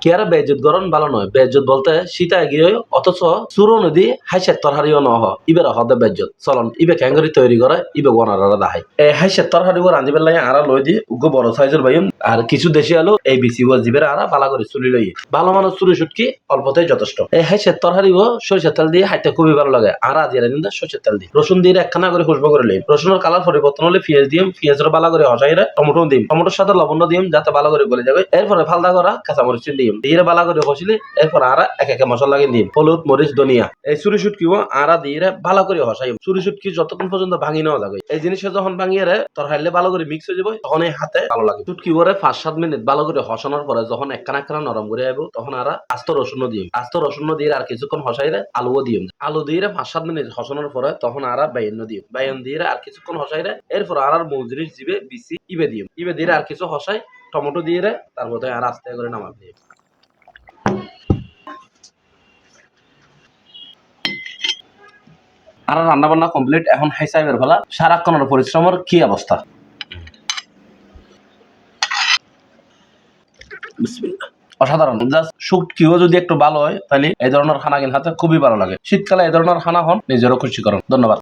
কি আর বেজত গরম ভালো নয়, বেজত বলতে সীতা গিয়ে অথচ চুরো নদী হাইসের তরহারিও নহ ইবের হদে বেজত চলন ইবে ক্যাঙ্গরি তৈরি করে ইবে গনারা দাহাই এই হাইসের তরহারি ও রাঁধিবের লাগে আরা লই দি উগ্র বড় সাইজের বাইন আর কিছু দেশি আলু এই বিসি ও জিবের আরা বালা করে চুলি লই ভালো মানুষ চুরি সুটকি অল্পতেই যথেষ্ট। এই হাইসের তরহারি ও সরিষার তেল দিয়ে হাইতে খুবই ভালো লাগে আর আজিরা নিন্দা সরিষার তেল দিই রসুন দিয়ে একখানা করে খুশবো করে লই রসুনের কালার পরিবর্তন হলে পেঁয়াজ দিম পেঁয়াজের বালা করে হসাইরে টমেটো দিম টমেটোর সাথে লবণ দিম যাতে ভালো করে গলে যাবে এরপরে ফালদা করা কাঁচামরিচ দিম দিয়ে বালা করে হসিলে এরপর আরা এক এক মশলা লাগিয়ে দিম হলুদ মরিচ ধনিয়া এই চুরি সুটকিও আরা দিয়ে ভালো করে হসাই চুরি সুটকি যতক্ষণ পর্যন্ত ভাঙি নেওয়া যাবে এই জিনিসটা যখন ভাঙিয়ে তরহাইলে ভালো করে মিক্স হয়ে যাবে তখন এই হাতে ভালো লাগে চুটকি করে 5-7 মিনিট ভালো করে হসানোর পরে যখন একখানা একখানা নরম করে আইব তখন আরা আস্ত রসুন দিম আস্ত রসুন দিয়ে আর কিছুক্ষণ হসাইরে আলুও দিম আলু দিয়ে 5-7 মিনিট হসানোর পরে তখন আরা বাইন দিম বাইন দিয়ে আর কিছুক্ষণ হসাইরে এরপর আর মূল জিনিস দিবে বিসি ইবে দিয়ে আর কিছু হসাই টমেটো দিয়ে তারপর আর আস্তে করে নামাজ দিয়ে আর রান্না বান্না কমপ্লিট এখন হাই সাহেবের ফেলা সারাক্ষণের পরিশ্রমের কি অবস্থা। অসাধারণ জাস্ট শুটকিও যদি একটু ভালো হয় তাহলে এই ধরনের খানা কিনতে খুবই ভালো লাগে শীতকালে এই ধরনের খানা হন নিজেরও খুশি করুন। ধন্যবাদ।